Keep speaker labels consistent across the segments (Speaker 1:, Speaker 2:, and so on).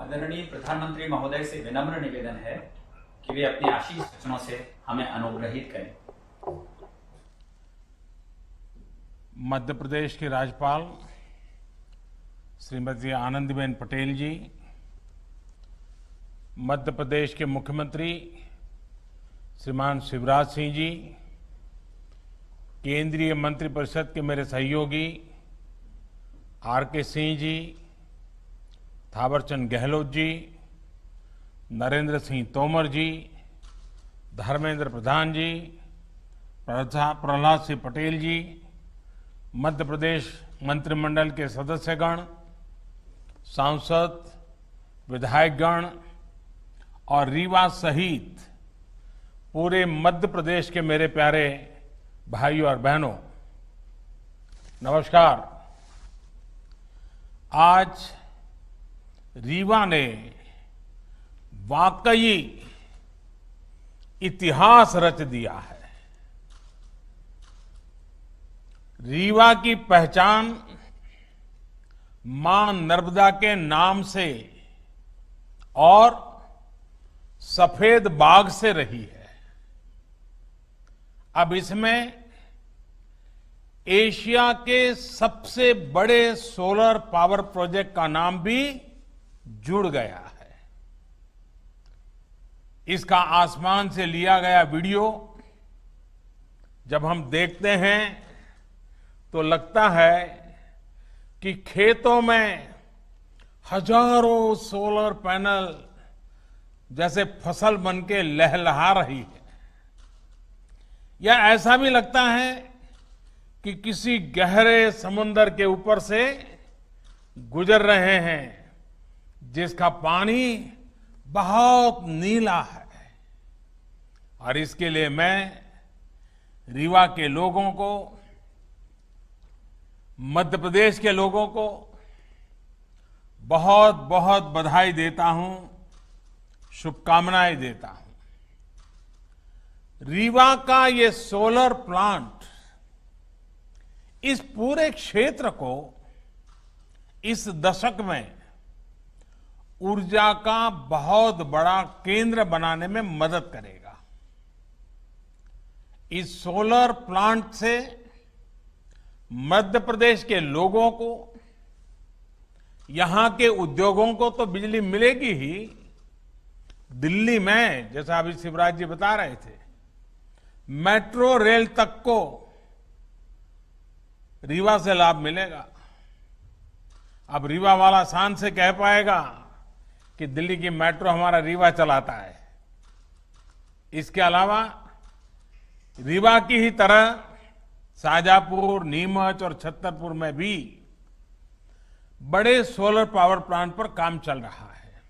Speaker 1: आदरणीय प्रधानमंत्री महोदय से विनम्र निवेदन है कि वे अपने आशीष वचनों से हमें अनुग्रहित करें।
Speaker 2: मध्य प्रदेश की राज्यपाल श्रीमती आनंदीबेन पटेल जी, मध्य प्रदेश के मुख्यमंत्री श्रीमान शिवराज सिंह जी, केंद्रीय मंत्रिपरिषद के मेरे सहयोगी आर.के. सिंह जी, थावरचंद गहलोत जी, नरेंद्र सिंह तोमर जी, धर्मेंद्र प्रधान जी, प्रहलाद सिंह पटेल जी, मध्य प्रदेश मंत्रिमंडल के सदस्यगण, सांसद, विधायकगण और रीवा सहित पूरे मध्य प्रदेश के मेरे प्यारे भाइयों और बहनों, नमस्कार। आज रीवा ने वाकई इतिहास रच दिया है। रीवा की पहचान मां नर्मदा के नाम से और सफेद बाग से रही है। अब इसमें एशिया के सबसे बड़े सोलर पावर प्रोजेक्ट का नाम भी जुड़ गया है। इसका आसमान से लिया गया वीडियो जब हम देखते हैं तो लगता है कि खेतों में हजारों सोलर पैनल जैसे फसल बनके लहलहा रही है, या ऐसा भी लगता है कि किसी गहरे समुद्र के ऊपर से गुजर रहे हैं जिसका पानी बहुत नीला है। और इसके लिए मैं रीवा के लोगों को, मध्य प्रदेश के लोगों को बहुत बहुत बधाई देता हूं, शुभकामनाएं देता हूं। रीवा का ये सोलर प्लांट इस पूरे क्षेत्र को इस दशक में ऊर्जा का बहुत बड़ा केंद्र बनाने में मदद करेगा। इस सोलर प्लांट से मध्य प्रदेश के लोगों को, यहां के उद्योगों को तो बिजली मिलेगी ही, दिल्ली में जैसा अभी शिवराज जी बता रहे थे, मेट्रो रेल तक को रीवा से लाभ मिलेगा। अब रीवा वाला शान से कह पाएगा कि दिल्ली की मेट्रो हमारा रीवा चलाता है। इसके अलावा रीवा की ही तरह शाजापुर, नीमच और छतरपुर में भी बड़े सोलर पावर प्लांट पर काम चल रहा है।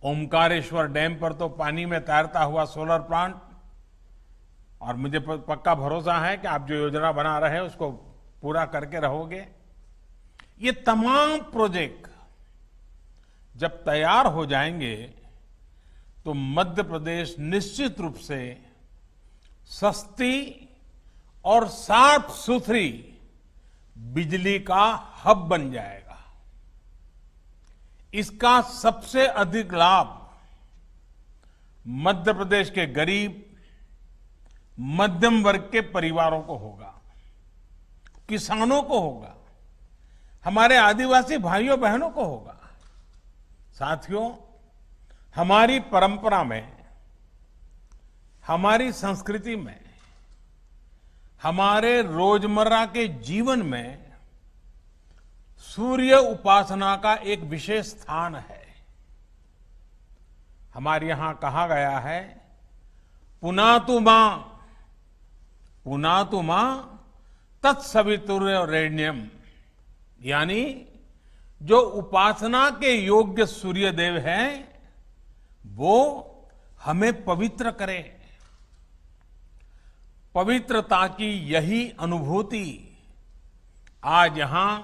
Speaker 2: ओमकारेश्वर डैम पर तो पानी में तैरता हुआ सोलर प्लांट, और मुझे पक्का भरोसा है कि आप जो योजना बना रहे हैं उसको पूरा करके रहोगे। ये तमाम प्रोजेक्ट जब तैयार हो जाएंगे तो मध्य प्रदेश निश्चित रूप से सस्ती और साफ सुथरी बिजली का हब बन जाएगा। इसका सबसे अधिक लाभ मध्य प्रदेश के गरीब, मध्यम वर्ग के परिवारों को होगा, किसानों को होगा, हमारे आदिवासी भाइयों बहनों को होगा। साथियों, हमारी परंपरा में, हमारी संस्कृति में, हमारे रोजमर्रा के जीवन में सूर्य उपासना का एक विशेष स्थान है। हमारे यहां कहा गया है, पुनातु मां तत्सवितुर्वरेण्यम, यानी जो उपासना के योग्य सूर्य देव हैं वो हमें पवित्र करे। पवित्रता की यही अनुभूति आज यहां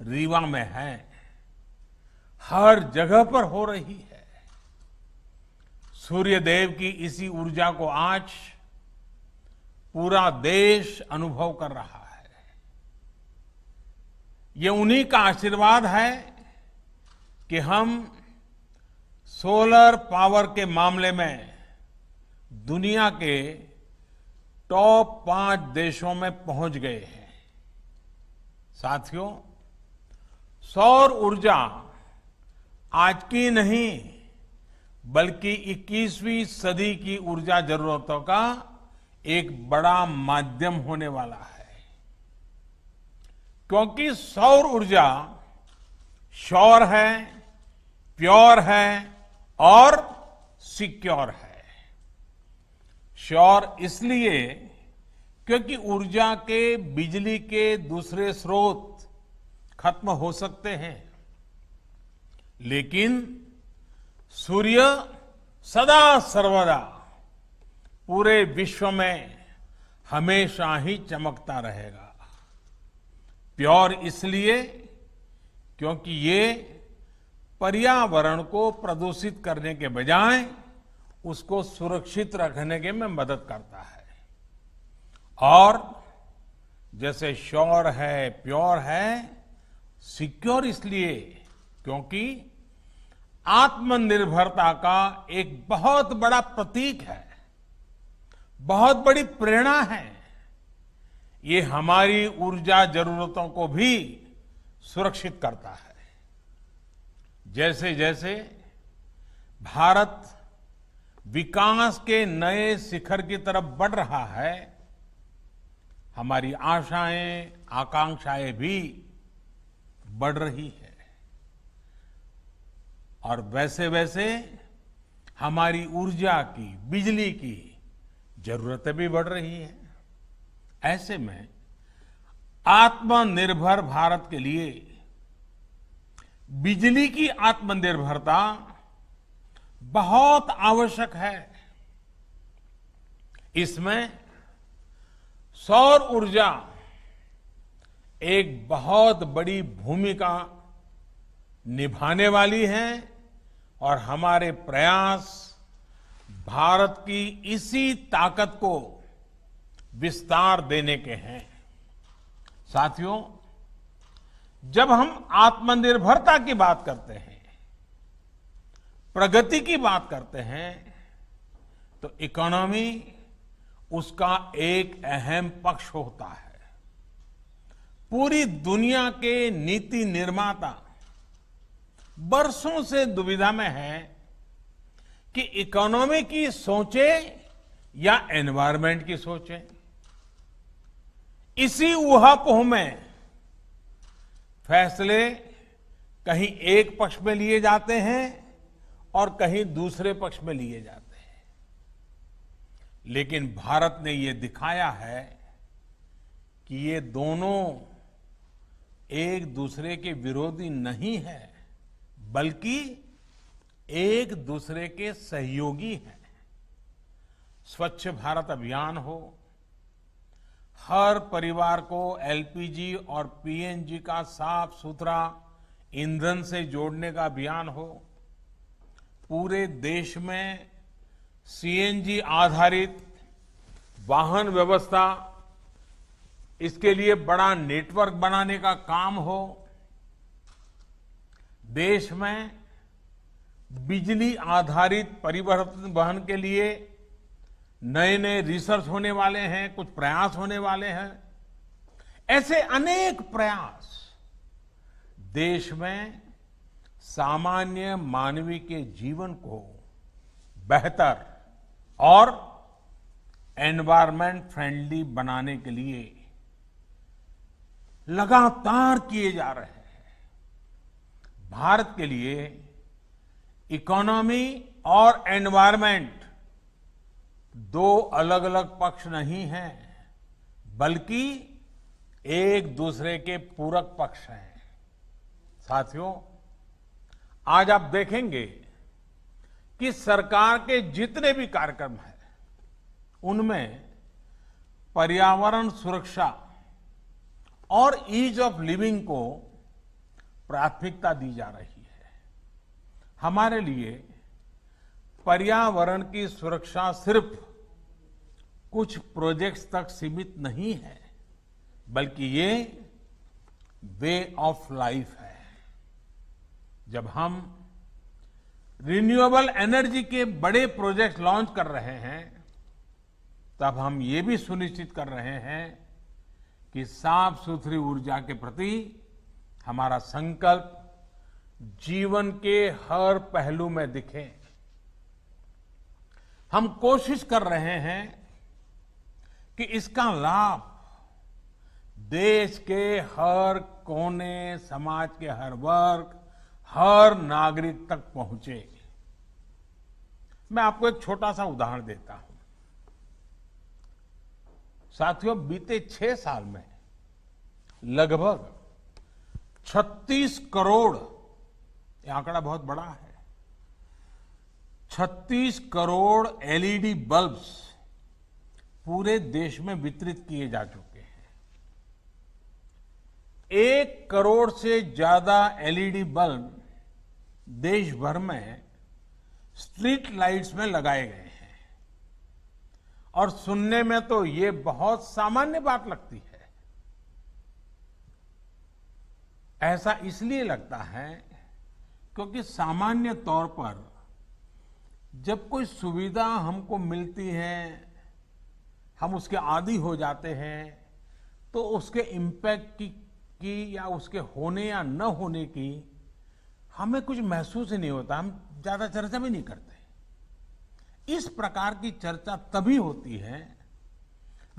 Speaker 2: रीवा में है, हर जगह पर हो रही है। सूर्य देव की इसी ऊर्जा को आज पूरा देश अनुभव कर रहा है। ये उन्हीं का आशीर्वाद है कि हम सोलर पावर के मामले में दुनिया के टॉप 5 देशों में पहुंच गए हैं। साथियों, सौर ऊर्जा आज की नहीं बल्कि 21वीं सदी की ऊर्जा जरूरतों का एक बड़ा माध्यम होने वाला है, क्योंकि सौर ऊर्जा श्योर है, प्योर है और सिक्योर है। श्योर इसलिए क्योंकि ऊर्जा के बिजली के दूसरे स्रोत खत्म हो सकते हैं, लेकिन सूर्य सदा सर्वदा पूरे विश्व में हमेशा ही चमकता रहेगा। प्योर इसलिए क्योंकि ये पर्यावरण को प्रदूषित करने के बजाय उसको सुरक्षित रखने के में मदद करता है। और जैसे श्योर है, प्योर है, सिक्योर इसलिए क्योंकि आत्मनिर्भरता का एक बहुत बड़ा प्रतीक है, बहुत बड़ी प्रेरणा है। ये हमारी ऊर्जा जरूरतों को भी सुरक्षित करता है। जैसे जैसे भारत विकास के नए शिखर की तरफ बढ़ रहा है, हमारी आशाएं, आकांक्षाएं भी बढ़ रही है और वैसे वैसे हमारी ऊर्जा की, बिजली की जरूरतें भी बढ़ रही हैं। ऐसे में आत्मनिर्भर भारत के लिए बिजली की आत्मनिर्भरता बहुत आवश्यक है। इसमें सौर ऊर्जा एक बहुत बड़ी भूमिका निभाने वाली है और हमारे प्रयास भारत की इसी ताकत को विस्तार देने के हैं। साथियों, जब हम आत्मनिर्भरता की बात करते हैं, प्रगति की बात करते हैं, तो इकोनॉमी उसका एक अहम पक्ष होता है। पूरी दुनिया के नीति निर्माता बरसों से दुविधा में है कि इकोनॉमी की सोचे या एनवायरमेंट की सोचे। इसी ऊहापोह में फैसले कहीं एक पक्ष में लिए जाते हैं और कहीं दूसरे पक्ष में लिए जाते हैं। लेकिन भारत ने ये दिखाया है कि ये दोनों एक दूसरे के विरोधी नहीं है, बल्कि एक दूसरे के सहयोगी हैं। स्वच्छ भारत अभियान हो, हर परिवार को एलपीजी और पीएनजी का साफ सुथरा ईंधन से जोड़ने का अभियान हो, पूरे देश में सीएनजी आधारित वाहन व्यवस्था, इसके लिए बड़ा नेटवर्क बनाने का काम हो, देश में बिजली आधारित परिवहन के लिए नए नए रिसर्च होने वाले हैं, कुछ प्रयास होने वाले हैं। ऐसे अनेक प्रयास देश में सामान्य मानवीय के जीवन को बेहतर और एनवायरमेंट फ्रेंडली बनाने के लिए लगातार किए जा रहे हैं। भारत के लिए इकोनॉमी और एनवायरमेंट दो अलग अलग पक्ष नहीं हैं, बल्कि एक दूसरे के पूरक पक्ष हैं। साथियों, आज आप देखेंगे कि सरकार के जितने भी कार्यक्रम हैं, उनमें पर्यावरण सुरक्षा और ईज ऑफ लिविंग को प्राथमिकता दी जा रही है। हमारे लिए पर्यावरण की सुरक्षा सिर्फ कुछ प्रोजेक्ट्स तक सीमित नहीं है, बल्कि ये वे ऑफ लाइफ है। जब हम रिन्यूएबल एनर्जी के बड़े प्रोजेक्ट लॉन्च कर रहे हैं, तब हम ये भी सुनिश्चित कर रहे हैं कि साफ सुथरी ऊर्जा के प्रति हमारा संकल्प जीवन के हर पहलू में दिखे। हम कोशिश कर रहे हैं कि इसका लाभ देश के हर कोने, समाज के हर वर्ग, हर नागरिक तक पहुंचे। मैं आपको एक छोटा सा उदाहरण देता हूं। साथियों, बीते 6 साल में लगभग 36 करोड़, ये आंकड़ा बहुत बड़ा है, 36 करोड़ एलईडी बल्ब्स पूरे देश में वितरित किए जा चुके हैं। 1 करोड़ से ज्यादा एलईडी बल्ब देश भर में स्ट्रीट लाइट्स में लगाए गए हैं। और सुनने में तो ये बहुत सामान्य बात लगती है। ऐसा इसलिए लगता है क्योंकि सामान्य तौर पर जब कोई सुविधा हमको मिलती है, हम उसके आदी हो जाते हैं, तो उसके इम्पैक्ट की या उसके होने या न होने की हमें कुछ महसूस ही नहीं होता, हम ज्यादा चर्चा भी नहीं करते। इस प्रकार की चर्चा तभी होती है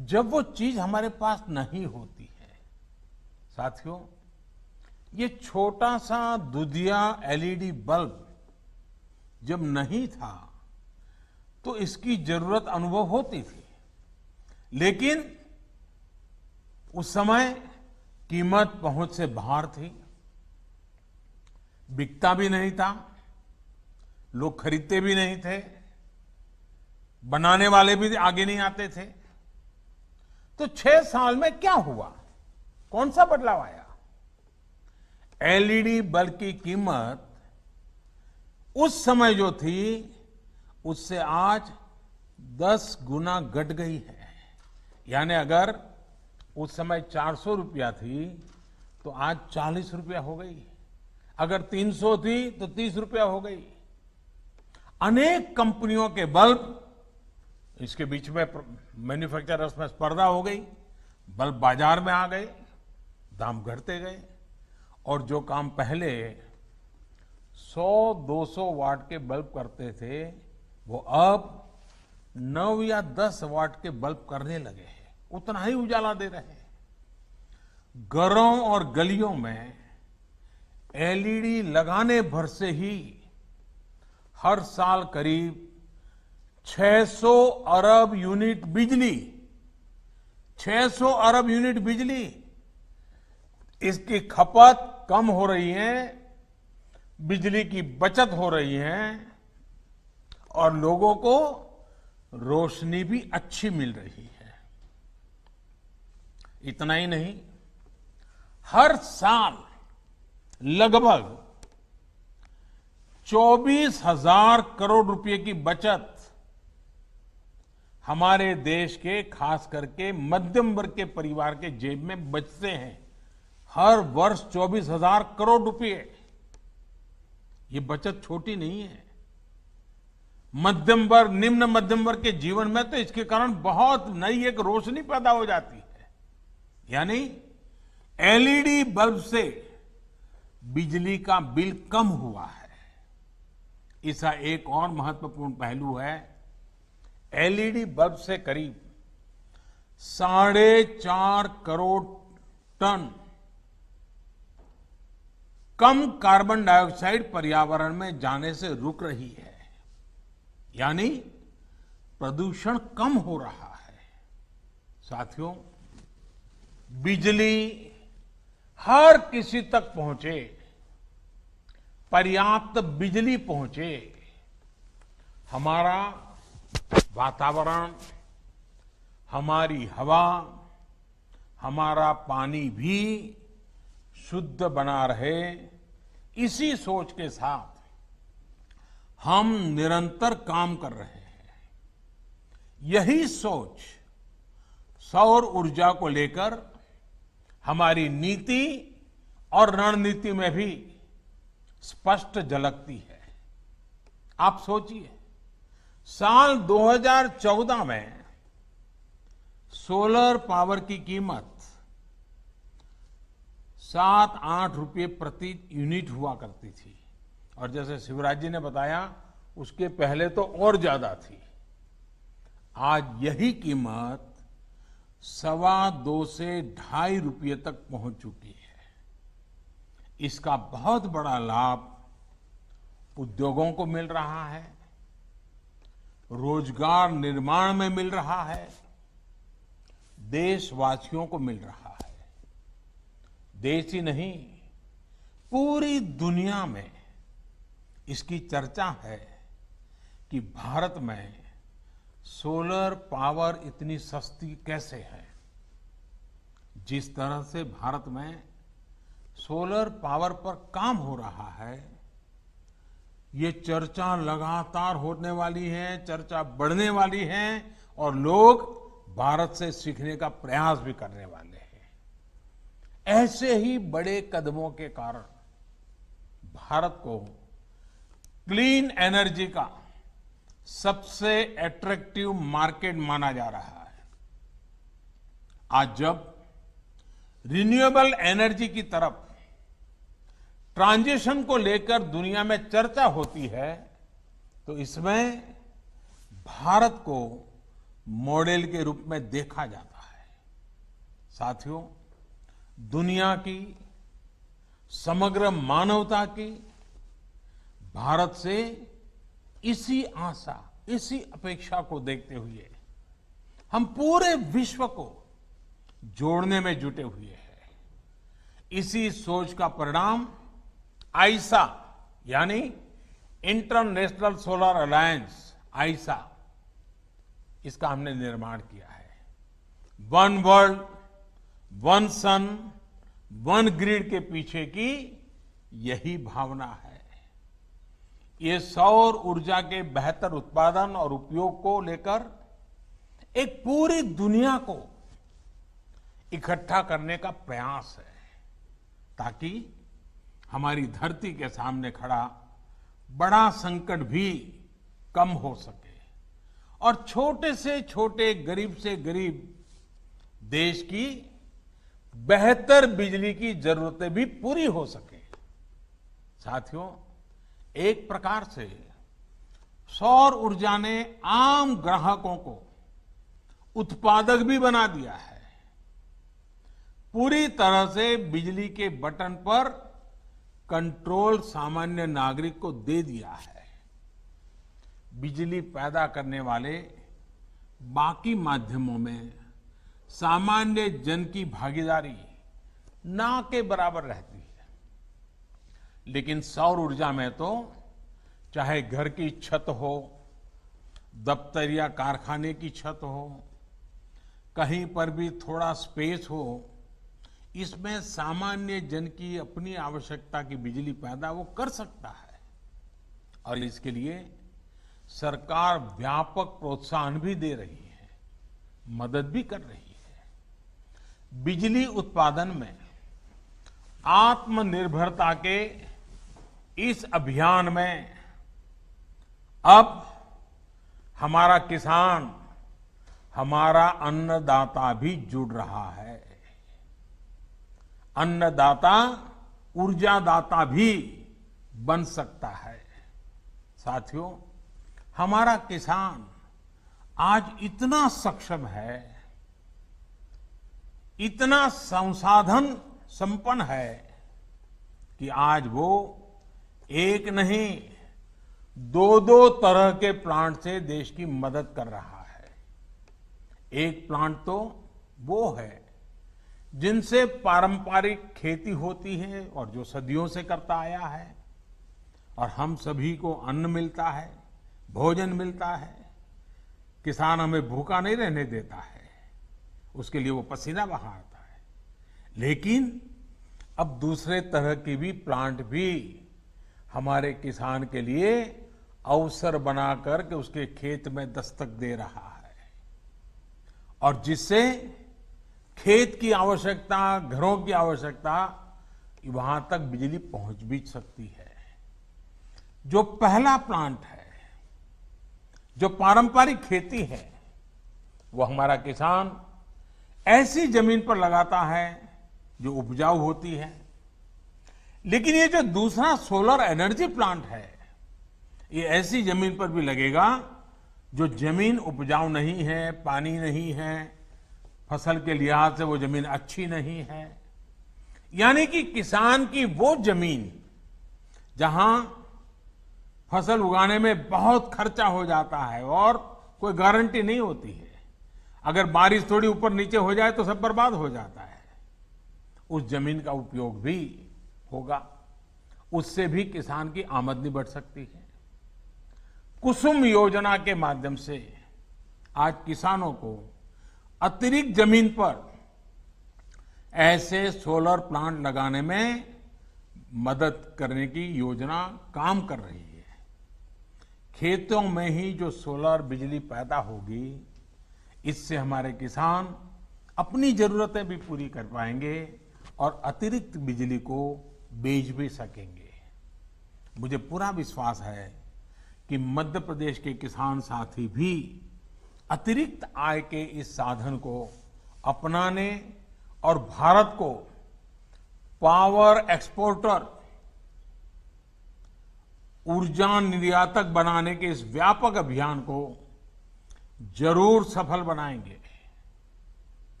Speaker 2: जब वो चीज हमारे पास नहीं होती है। साथियों, ये छोटा सा दुधिया एलईडी बल्ब जब नहीं था तो इसकी जरूरत अनुभव होती थी, लेकिन उस समय कीमत पहुंच से बाहर थी, बिकता भी नहीं था, लोग खरीदते भी नहीं थे, बनाने वाले भी आगे नहीं आते थे। तो 6 साल में क्या हुआ, कौन सा बदलाव आया? एलईडी बल्ब की कीमत उस समय जो थी उससे आज 10 गुना घट गई है। यानी अगर उस समय 400 रुपया थी तो आज 40 रुपया हो गई, अगर 300 थी तो 30 रुपया हो गई। अनेक कंपनियों के बल्ब, इसके बीच में मैन्युफैक्चरर्स में स्पर्धा हो गई, बल्ब बाजार में आ गए, दाम घटते गए, और जो काम पहले 100-200 वाट के बल्ब करते थे वो अब 9 या 10 वाट के बल्ब करने लगे हैं, उतना ही उजाला दे रहे हैं। घरों और गलियों में एलईडी लगाने भर से ही हर साल करीब 600 अरब यूनिट बिजली, 600 अरब यूनिट बिजली, इसकी खपत कम हो रही है, बिजली की बचत हो रही है और लोगों को रोशनी भी अच्छी मिल रही है। इतना ही नहीं, हर साल लगभग 24,000 करोड़ रुपए की बचत हमारे देश के, खास करके मध्यम वर्ग के परिवार के जेब में बचते हैं। हर वर्ष 24,000 करोड़ रुपए, ये बचत छोटी नहीं है। मध्यम वर्ग, निम्न मध्यम वर्ग के जीवन में तो इसके कारण बहुत नई एक रोशनी पैदा हो जाती है। यानी एलईडी बल्ब से बिजली का बिल कम हुआ है। इसका एक और महत्वपूर्ण पहलू है, एलईडी बल्ब से करीब 4.5 करोड़ टन कम कार्बन डाइऑक्साइड पर्यावरण में जाने से रुक रही है। यानी प्रदूषण कम हो रहा है। साथियों, बिजली हर किसी तक पहुंचे, पर्याप्त बिजली पहुंचे, हमारा वातावरण, हमारी हवा, हमारा पानी भी शुद्ध बना रहे, इसी सोच के साथ हम निरंतर काम कर रहे हैं। यही सोच सौर ऊर्जा को लेकर हमारी नीति और रणनीति में भी स्पष्ट झलकती है। आप सोचिए, साल 2014 में सोलर पावर की कीमत 7-8 रुपये प्रति यूनिट हुआ करती थी, और जैसे शिवराज जी ने बताया उसके पहले तो और ज्यादा थी। आज यही कीमत 2.25 से 2.5 रुपये तक पहुंच चुकी है। इसका बहुत बड़ा लाभ उद्योगों को मिल रहा है, रोजगार निर्माण में मिल रहा है, देशवासियों को मिल रहा है। देश ही नहीं, पूरी दुनिया में इसकी चर्चा है कि भारत में सोलर पावर इतनी सस्ती कैसे है। जिस तरह से भारत में सोलर पावर पर काम हो रहा है, ये चर्चा लगातार होने वाली है, चर्चा बढ़ने वाली है, और लोग भारत से सीखने का प्रयास भी करने वाले हैं। ऐसे ही बड़े कदमों के कारण भारत को क्लीन एनर्जी का सबसे अट्रैक्टिव मार्केट माना जा रहा है। आज जब रिन्यूएबल एनर्जी की तरफ ट्रांजिशन को लेकर दुनिया में चर्चा होती है, तो इसमें भारत को मॉडल के रूप में देखा जाता है। साथियों, दुनिया की, समग्र मानवता की भारत से इसी आशा, इसी अपेक्षा को देखते हुए हम पूरे विश्व को जोड़ने में जुटे हुए हैं। इसी सोच का परिणाम आईसा यानी इंटरनेशनल सोलर अलायंस, आईसा, इसका हमने निर्माण किया है। वन वर्ल्ड, वन सन, वन ग्रिड के पीछे की यही भावना है। ये सौर ऊर्जा के बेहतर उत्पादन और उपयोग को लेकर एक पूरी दुनिया को इकट्ठा करने का प्रयास है, ताकि हमारी धरती के सामने खड़ा बड़ा संकट भी कम हो सके और छोटे से छोटे, गरीब से गरीब देश की बेहतर बिजली की जरूरतें भी पूरी हो सके। साथियों, एक प्रकार से सौर ऊर्जा ने आम ग्राहकों को उत्पादक भी बना दिया है। पूरी तरह से बिजली के बटन पर कंट्रोल सामान्य नागरिक को दे दिया है। बिजली पैदा करने वाले बाकी माध्यमों में सामान्य जन की भागीदारी ना के बराबर रहती है, लेकिन सौर ऊर्जा में तो चाहे घर की छत हो, दफ्तर या कारखाने की छत हो, कहीं पर भी थोड़ा स्पेस हो, इसमें सामान्य जन की अपनी आवश्यकता की बिजली पैदा वो कर सकता है। और इसके लिए सरकार व्यापक प्रोत्साहन भी दे रही है, मदद भी कर रही है। बिजली उत्पादन में आत्मनिर्भरता के इस अभियान में अब हमारा किसान, हमारा अन्नदाता भी जुड़ रहा है। अन्नदाता ऊर्जादाता भी बन सकता है। साथियों, हमारा किसान आज इतना सक्षम है, इतना संसाधन संपन्न है कि आज वो एक नहीं, दो तरह के प्लांट से देश की मदद कर रहा है। एक प्लांट तो वो है जिनसे पारंपरिक खेती होती है और जो सदियों से करता आया है, और हम सभी को अन्न मिलता है, भोजन मिलता है। किसान हमें भूखा नहीं रहने देता है, उसके लिए वो पसीना बहाता है। लेकिन अब दूसरे तरह की भी प्लांट भी हमारे किसान के लिए अवसर बनाकर के उसके खेत में दस्तक दे रहा है, और जिससे खेत की आवश्यकता, घरों की आवश्यकता, वहां तक बिजली पहुंच भी सकती है। जो पहला प्लांट है, जो पारंपरिक खेती है, वो हमारा किसान ऐसी जमीन पर लगाता है जो उपजाऊ होती है। लेकिन ये जो दूसरा सोलर एनर्जी प्लांट है, ये ऐसी जमीन पर भी लगेगा जो जमीन उपजाऊ नहीं है, पानी नहीं है, फसल के लिहाज से वो जमीन अच्छी नहीं है। यानी कि किसान की वो जमीन जहां फसल उगाने में बहुत खर्चा हो जाता है और कोई गारंटी नहीं होती है, अगर बारिश थोड़ी ऊपर नीचे हो जाए तो सब बर्बाद हो जाता है, उस जमीन का उपयोग भी होगा, उससे भी किसान की आमदनी बढ़ सकती है। कुसुम योजना के माध्यम से आज किसानों को अतिरिक्त जमीन पर ऐसे सोलर प्लांट लगाने में मदद करने की योजना काम कर रही है। खेतों में ही जो सोलर बिजली पैदा होगी, इससे हमारे किसान अपनी जरूरतें भी पूरी कर पाएंगे और अतिरिक्त बिजली को बेच भी सकेंगे। मुझे पूरा विश्वास है कि मध्य प्रदेश के किसान साथी भी अतिरिक्त आय के इस साधन को अपनाने और भारत को पावर एक्सपोर्टर, ऊर्जा निर्यातक बनाने के इस व्यापक अभियान को जरूर सफल बनाएंगे।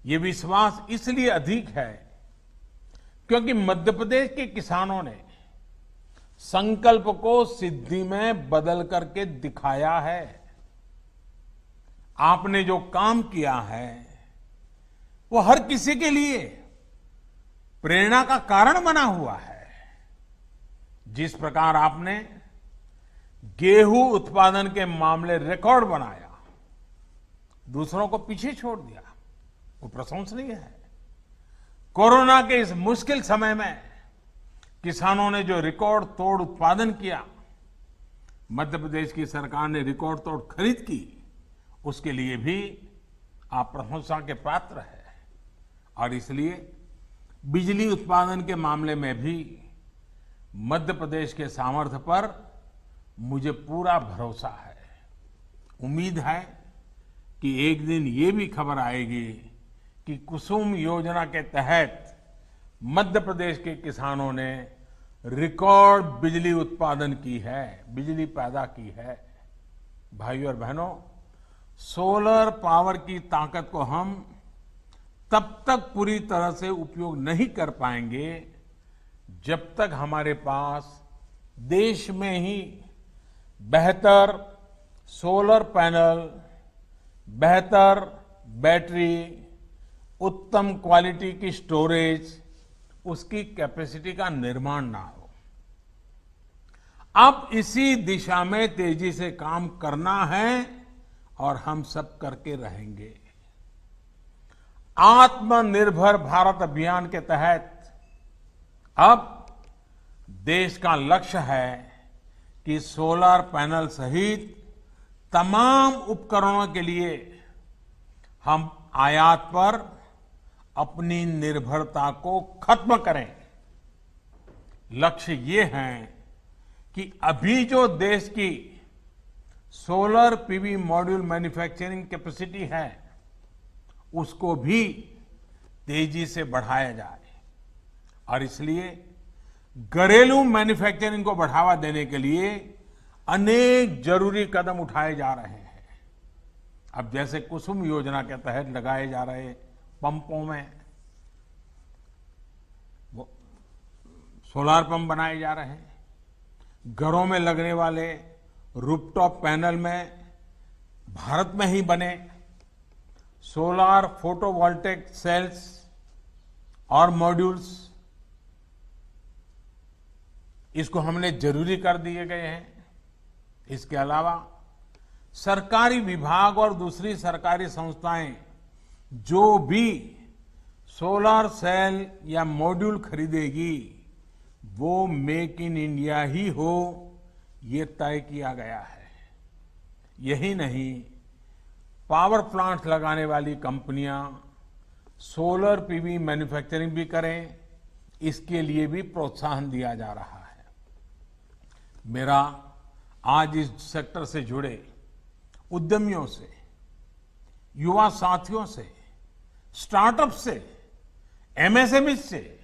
Speaker 2: ये विश्वास इसलिए अधिक है क्योंकि मध्य प्रदेश के किसानों ने संकल्प को सिद्धि में बदल करके दिखाया है। आपने जो काम किया है वो हर किसी के लिए प्रेरणा का कारण बना हुआ है। जिस प्रकार आपने गेहूं उत्पादन के मामले रिकॉर्ड बनाया, दूसरों को पीछे छोड़ दिया, वो प्रशंसनीय है। कोरोना के इस मुश्किल समय में किसानों ने जो रिकॉर्ड तोड़ उत्पादन किया, मध्य प्रदेश की सरकार ने रिकॉर्ड तोड़ खरीद की, उसके लिए भी आप प्रशंसा के पात्र है। और इसलिए बिजली उत्पादन के मामले में भी मध्य प्रदेश के सामर्थ्य पर मुझे पूरा भरोसा है। उम्मीद है कि एक दिन ये भी खबर आएगी कि कुसुम योजना के तहत मध्य प्रदेश के किसानों ने रिकॉर्ड बिजली उत्पादन की है, बिजली पैदा की है। भाइयों और बहनों, सोलर पावर की ताकत को हम तब तक पूरी तरह से उपयोग नहीं कर पाएंगे जब तक हमारे पास देश में ही बेहतर सोलर पैनल, बेहतर बैटरी, उत्तम क्वालिटी की स्टोरेज, उसकी कैपेसिटी का निर्माण ना हो। अब इसी दिशा में तेजी से काम करना है और हम सब करके रहेंगे। आत्मनिर्भर भारत अभियान के तहत अब देश का लक्ष्य है कि सोलर पैनल सहित तमाम उपकरणों के लिए हम आयात पर अपनी निर्भरता को खत्म करें। लक्ष्य ये है कि अभी जो देश की solar PV module manufacturing capacity है, उसको भी तेजी से बढ़ाया जाए। और इसलिए घरेलू मैन्युफैक्चरिंग को बढ़ावा देने के लिए अनेक जरूरी कदम उठाए जा रहे हैं। अब जैसे कुसुम योजना के तहत लगाए जा रहे पंपों में वो सोलार पंप बनाए जा रहे हैं, घरों में लगने वाले रूफटॉप पैनल में भारत में ही बने सोलार फोटोवोल्टेक सेल्स और मॉड्यूल्स, इसको हमने जरूरी कर दिए गए हैं। इसके अलावा सरकारी विभाग और दूसरी सरकारी संस्थाएं जो भी सोलर सेल या मॉड्यूल खरीदेगी वो मेक इन इंडिया ही हो, ये तय किया गया है। यही नहीं, पावर प्लांट लगाने वाली कंपनियां सोलर पीवी मैन्युफैक्चरिंग भी करें, इसके लिए भी प्रोत्साहन दिया जा रहा है। मेरा आज इस सेक्टर से जुड़े उद्यमियों से, युवा साथियों से, स्टार्टअप से, एमएसएमई से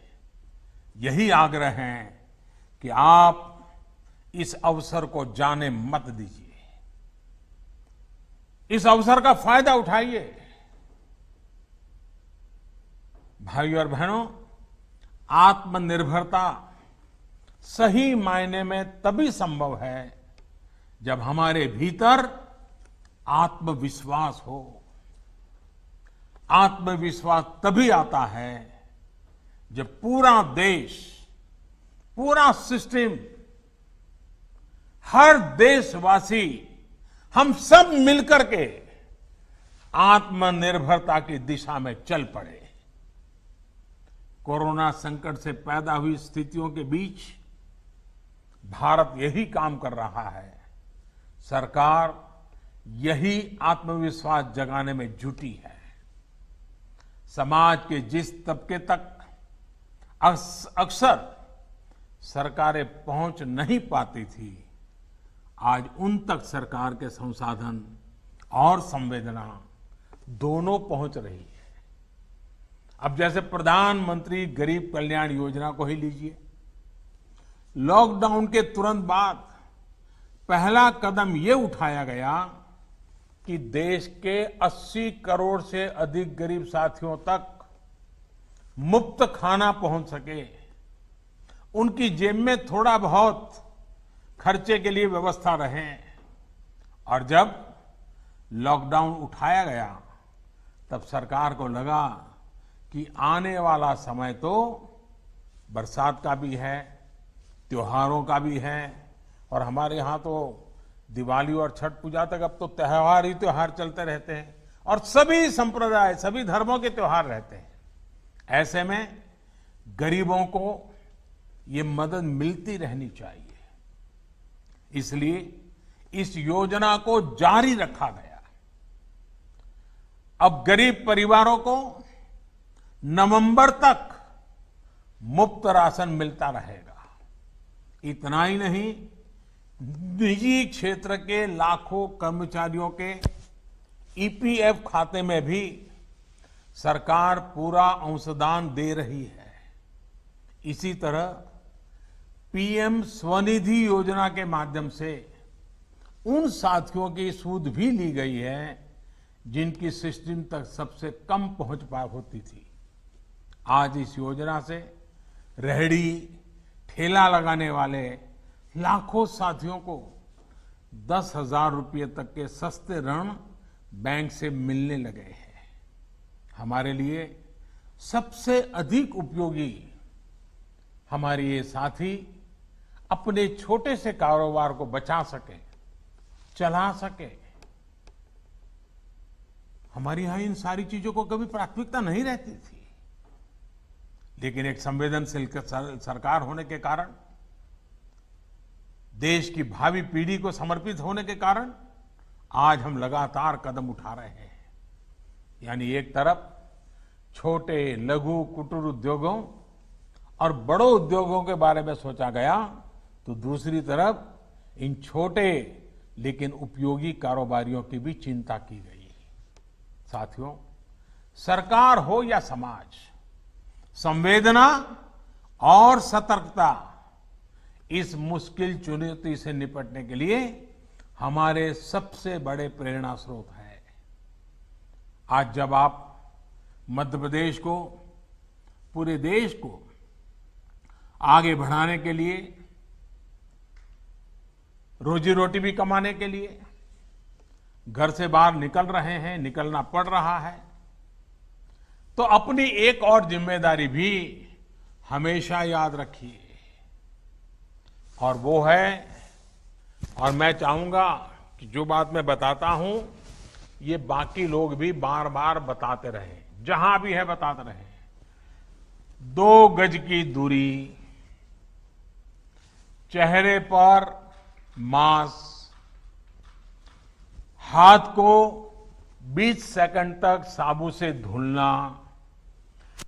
Speaker 2: यही आग्रह है कि आप इस अवसर को जाने मत दीजिए। इस अवसर का फायदा उठाइए। भाइयों और बहनों, आत्मनिर्भरता सही मायने में तभी संभव है जब हमारे भीतर आत्मविश्वास हो। आत्मविश्वास तभी आता है जब पूरा देश, पूरा सिस्टम, हर देशवासी, हम सब मिलकर के आत्मनिर्भरता की दिशा में चल पड़े। कोरोना संकट से पैदा हुई स्थितियों के बीच भारत यही काम कर रहा है। सरकार यही आत्मविश्वास जगाने में जुटी है। समाज के जिस तबके तक अक्सर सरकारें पहुंच नहीं पाती थी, आज उन तक सरकार के संसाधन और संवेदना दोनों पहुंच रही है। अब जैसे प्रधानमंत्री गरीब कल्याण योजना को ही लीजिए। लॉकडाउन के तुरंत बाद पहला कदम ये उठाया गया कि देश के 80 करोड़ से अधिक गरीब साथियों तक मुफ्त खाना पहुंच सके, उनकी जेब में थोड़ा बहुत खर्चे के लिए व्यवस्था रहे। और जब लॉकडाउन उठाया गया तब सरकार को लगा कि आने वाला समय तो बरसात का भी है, त्योहारों का भी है, और हमारे यहाँ तो दिवाली और छठ पूजा तक अब तो त्योहार ही त्योहार चलते रहते हैं और सभी संप्रदाय, सभी धर्मों के त्योहार रहते हैं। ऐसे में गरीबों को ये मदद मिलती रहनी चाहिए। इसलिए इस योजना को जारी रखा गया। अब गरीब परिवारों को नवंबर तक मुफ्त राशन मिलता रहेगा। इतना ही नहीं, निजी क्षेत्र के लाखों कर्मचारियों के ईपीएफ खाते में भी सरकार पूरा अंशदान दे रही है। इसी तरह पीएम स्वनिधि योजना के माध्यम से उन साथियों की सूद भी ली गई है जिनकी सिस्टम तक सबसे कम पहुंच होती थी। आज इस योजना से रेहड़ी, ठेला लगाने वाले लाखों साथियों को 10,000 रुपये तक के सस्ते ऋण बैंक से मिलने लगे हैं। हमारे लिए सबसे अधिक उपयोगी हमारे ये साथी अपने छोटे से कारोबार को बचा सके, चला सके। हमारे यहां इन सारी चीजों को कभी प्राथमिकता नहीं रहती थी, लेकिन एक संवेदनशील सरकार होने के कारण, देश की भावी पीढ़ी को समर्पित होने के कारण आज हम लगातार कदम उठा रहे हैं। यानी एक तरफ छोटे, लघु, कुटीर उद्योगों और बड़े उद्योगों के बारे में सोचा गया, तो दूसरी तरफ इन छोटे लेकिन उपयोगी कारोबारियों की भी चिंता की गई। साथियों, सरकार हो या समाज, संवेदना और सतर्कता इस मुश्किल चुनौती से निपटने के लिए हमारे सबसे बड़े प्रेरणा स्रोत है। आज जब आप मध्य प्रदेश को, पूरे देश को आगे बढ़ाने के लिए, रोजी रोटी भी कमाने के लिए घर से बाहर निकल रहे हैं, निकलना पड़ रहा है, तो अपनी एक और जिम्मेदारी भी हमेशा याद रखिए, और वो है, और मैं चाहूंगा कि जो बात मैं बताता हूं ये बाकी लोग भी बार बार बताते रहें, जहां भी है बताते रहें। 2 गज की दूरी, चेहरे पर मास्क, हाथ को 20 सेकंड तक साबुन से धुलना,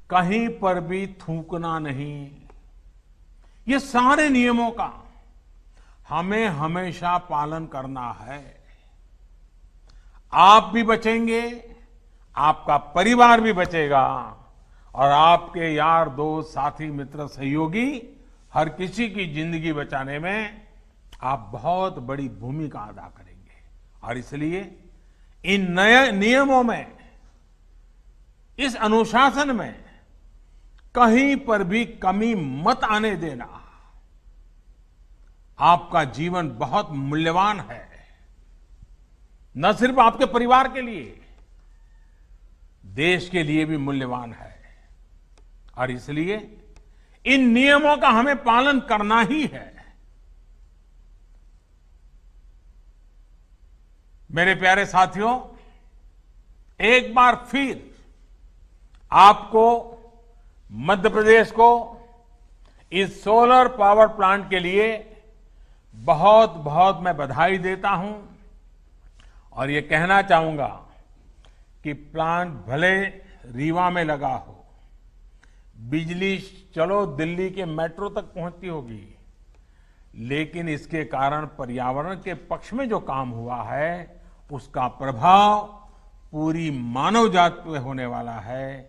Speaker 2: कहीं पर भी थूकना नहीं, ये सारे नियमों का हमें हमेशा पालन करना है। आप भी बचेंगे, आपका परिवार भी बचेगा और आपके यार, दोस्त, साथी, मित्र, सहयोगी, हर किसी की जिंदगी बचाने में आप बहुत बड़ी भूमिका अदा करेंगे। और इसलिए इन नए नियमों में, इस अनुशासन में कहीं पर भी कमी मत आने देना। आपका जीवन बहुत मूल्यवान है, न सिर्फ आपके परिवार के लिए, देश के लिए भी मूल्यवान है। और इसलिए इन नियमों का हमें पालन करना ही है। मेरे प्यारे साथियों, एक बार फिर आपको, मध्य प्रदेश को इस सोलर पावर प्लांट के लिए बहुत बहुत मैं बधाई देता हूं और ये कहना चाहूंगा कि प्लांट भले रीवा में लगा हो, बिजली चलो दिल्ली के मेट्रो तक पहुंचती होगी, लेकिन इसके कारण पर्यावरण के पक्ष में जो काम हुआ है उसका प्रभाव पूरी मानव जाति पे होने वाला है,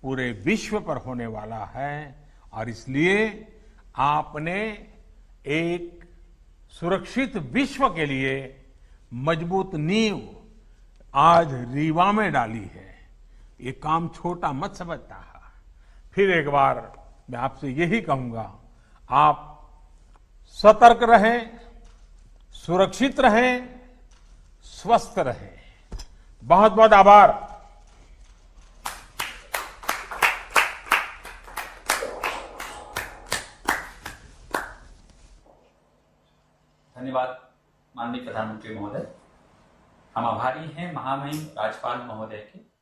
Speaker 2: पूरे विश्व पर होने वाला है। और इसलिए आपने एक सुरक्षित विश्व के लिए मजबूत नींव आज रीवा में डाली है। ये काम छोटा मत समझता है। फिर एक बार मैं आपसे यही कहूंगा, आप सतर्क रहें, सुरक्षित रहें, स्वस्थ रहें। बहुत बहुत आभार।
Speaker 1: धन्यवाद माननीय प्रधानमंत्री महोदय। हम आभारी हैं महामहिम राज्यपाल महोदय के।